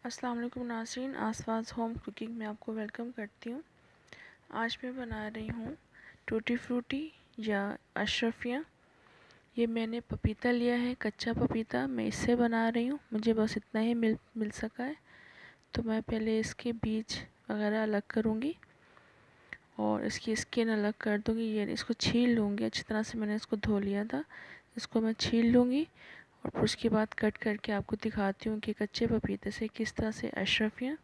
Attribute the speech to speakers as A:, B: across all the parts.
A: अस्सलाम वालेकुम नाज़रीन, आसपास होम कुकिंग में आपको वेलकम करती हूँ। आज मैं बना रही हूँ टूटी फ्रूटी या अशरफियाँ। ये मैंने पपीता लिया है, कच्चा पपीता, मैं इससे बना रही हूँ। मुझे बस इतना ही मिल सका है, तो मैं पहले इसके बीज वगैरह अलग करूँगी और इसकी स्किन अलग कर दूँगी। ये इसको छील लूँगी अच्छी तरह से, मैंने इसको धो लिया था। इसको मैं छील लूँगी और फिर उसके बाद कट करके आपको दिखाती हूँ कि कच्चे पपीते से किस तरह से अशरफियाँ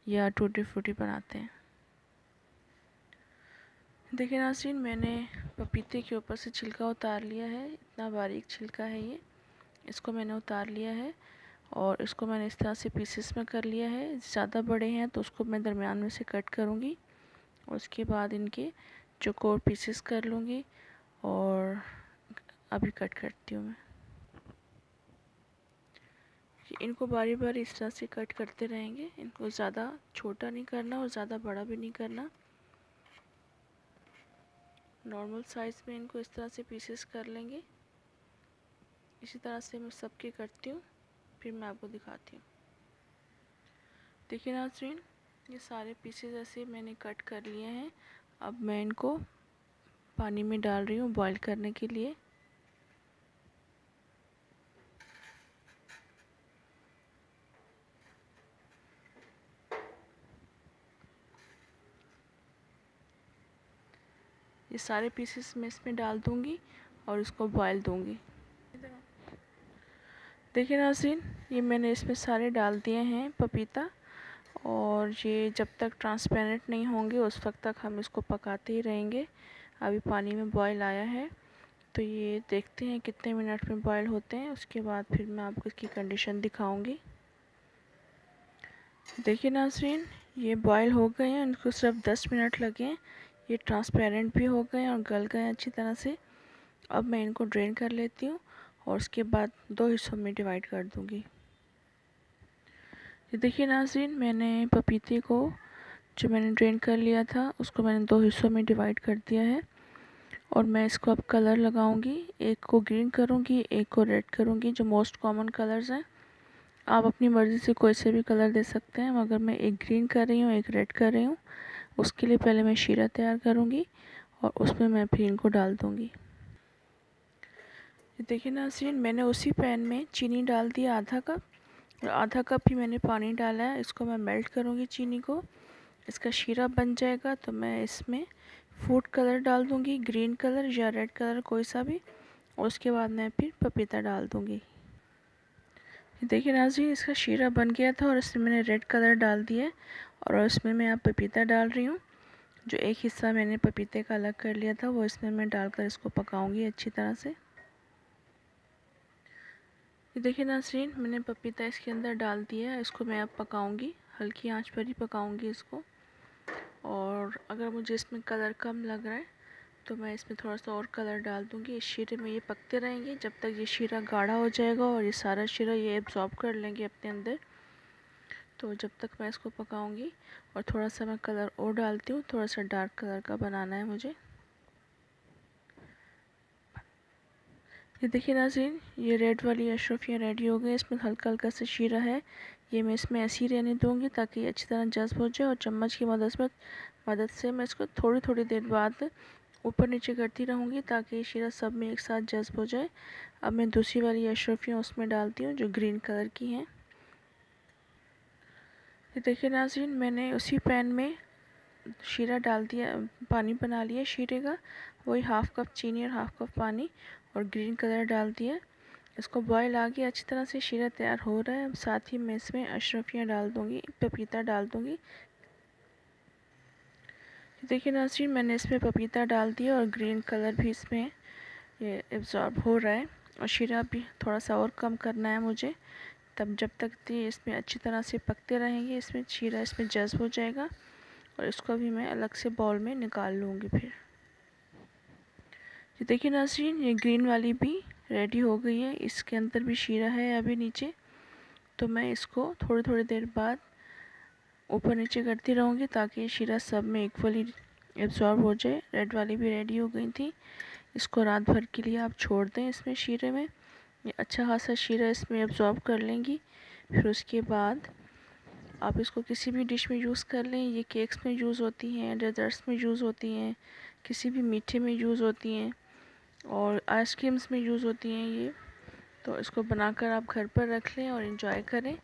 A: या टूटी फ्रूटी बनाते हैं। देखिए नाज़रीन, मैंने पपीते के ऊपर से छिलका उतार लिया है। इतना बारीक छिलका है ये, इसको मैंने उतार लिया है और इसको मैंने इस तरह से पीसेस में कर लिया है। ज़्यादा बड़े हैं तो उसको मैं दरमियान में से कट करूँगी और उसके बाद इनके चौकोर पीसेस कर लूँगी और अभी कट करती हूँ मैं। इनको बारी बारी इस तरह से कट करते रहेंगे। इनको ज़्यादा छोटा नहीं करना और ज़्यादा बड़ा भी नहीं करना। नॉर्मल साइज़ में इनको इस तरह से पीसेस कर लेंगे। इसी तरह से मैं सबके करती हूँ, फिर मैं आपको दिखाती हूँ। देखिए नाज़रीन, ये सारे पीसेस ऐसे मैंने कट कर लिए हैं। अब मैं इनको पानी में डाल रही हूँ बॉईल करने के लिए। ये सारे पीसेस मैं इसमें डाल दूँगी और इसको बॉईल दूँगी। देखिए नाज़रीन, ये मैंने इसमें सारे डाल दिए हैं पपीता, और ये जब तक ट्रांसपेरेंट नहीं होंगे उस वक्त तक हम इसको पकाते ही रहेंगे। अभी पानी में बॉईल आया है, तो ये देखते हैं कितने मिनट में बॉईल होते हैं। उसके बाद फिर मैं आपको इसकी कंडीशन दिखाऊंगी। देखिए नाज़रीन, ये बॉईल हो गए हैं, इनको सिर्फ 10 मिनट लगे हैं। ये ट्रांसपेरेंट भी हो गए हैं और गल गए हैं अच्छी तरह से। अब मैं इनको ड्रेन कर लेती हूँ और उसके बाद 2 हिस्सों में डिवाइड कर दूँगी। ये देखिए नाज़रीन, मैंने पपीते को जो मैंने ड्रेन कर लिया था उसको मैंने 2 हिस्सों में डिवाइड कर दिया है और मैं इसको अब कलर लगाऊंगी। एक को ग्रीन करूंगी, एक को रेड करूंगी, जो मोस्ट कॉमन कलर्स हैं। आप अपनी मर्ज़ी से कोई से भी कलर दे सकते हैं, मगर मैं एक ग्रीन कर रही हूँ, एक रेड कर रही हूँ। उसके लिए पहले मैं शीरा तैयार करूँगी और उसमें मैं फिर इनको डाल दूँगी। देखिए नाज़रीन, मैंने उसी पैन में चीनी डाल दिया आधा कप, और आधा कप ही मैंने पानी डाला है। इसको मैं मेल्ट करूँगी चीनी को। इसका शीरा बन जाएगा तो मैं इसमें फूड कलर डाल दूँगी, ग्रीन कलर या रेड कलर कोई सा भी। और उसके बाद मैं फिर पपीता डाल दूँगी। देखिए नाज़रीन, इसका शीरा बन गया था और इसमें मैंने रेड कलर डाल दिया और इसमें मैं अब पपीता डाल रही हूँ। जो एक हिस्सा मैंने पपीते का अलग कर लिया था वो इसमें मैं डालकर इसको पकाऊंगी अच्छी तरह से। ये देखिए नाज़रीन, मैंने पपीता इसके अंदर डाल दिया है। इसको मैं अब पकाऊंगी, हल्की आंच पर ही पकाऊंगी इसको। और अगर मुझे इसमें कलर कम लग रहा है तो मैं इसमें थोड़ा सा और कलर डाल दूँगी। इस शीरे में ये पकते रहेंगे जब तक ये शीरा गाढ़ा हो जाएगा और ये सारा शीरा ये एब्जॉर्ब कर लेंगे अपने अंदर। तो जब तक मैं इसको पकाऊंगी, और थोड़ा सा मैं कलर और डालती हूँ, थोड़ा सा डार्क कलर का बनाना है मुझे। ये देखिए नाज़रीन, ये रेड वाली अशरफियाँ रेडी हो गई। इसमें हल्का हल्का सा शीरा है, ये मैं इसमें ऐसे ही रहने दूँगी ताकि ये अच्छी तरह जज़्ब हो जाए। और चम्मच की मदद से मैं इसको थोड़ी थोड़ी देर बाद ऊपर नीचे करती रहूँगी ताकि शीरा सब में एक साथ जज़्ब हो जाए। अब मैं दूसरी वाली अशरफियाँ उसमें डालती हूँ जो ग्रीन कलर की हैं। ये देखिए नाज़रीन, मैंने उसी पैन में शीरा डाल दिया, पानी बना लिया शीरे का, वही हाफ़ कप चीनी और हाफ़ कप पानी और ग्रीन कलर डाल दिया। इसको बॉयल आ गया, अच्छी तरह से शीरा तैयार हो रहा है। अब साथ ही मैं इसमें अशरफियाँ डाल दूँगी, पपीता डाल दूँगी। देखिए नाज़रीन, मैंने इसमें पपीता डाल दिया और ग्रीन कलर भी इसमें ये एब्ज़ॉर्ब हो रहा है। और शीरा भी थोड़ा सा और कम करना है मुझे, तब जब तक ये इसमें अच्छी तरह से पकते रहेंगे, इसमें शीरा इसमें जज़्ब हो जाएगा। और इसको भी मैं अलग से बाउल में निकाल लूँगी फिर। ये देखिए नाज़रीन, ये ग्रीन वाली भी रेडी हो गई है। इसके अंदर भी शीरा है अभी नीचे, तो मैं इसको थोड़ी थोड़ी देर बाद ऊपर नीचे करती रहूँगी ताकि शीरा सब में इक्वली एब्जॉर्ब हो जाए। रेड वाली भी रेडी हो गई थी। इसको रात भर के लिए आप छोड़ दें इसमें शीरे में, ये अच्छा खासा शीरा इसमें एब्जॉर्ब कर लेंगी। फिर उसके बाद आप इसको किसी भी डिश में यूज़ कर लें। ये केक्स में यूज़ होती हैं, डेज़र्ट्स में यूज़ होती हैं, किसी भी मीठे में यूज़ होती हैं और आइसक्रीम्स में यूज़ होती हैं ये। तो इसको बनाकर आप घर पर रख लें और इन्जॉय करें।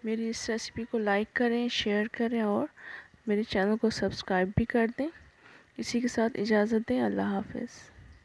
A: मेरी इस रेसिपी को लाइक करें, शेयर करें और मेरे चैनल को सब्सक्राइब भी कर दें। इसी के साथ इजाज़त दें। अल्लाह हाफ़िज़।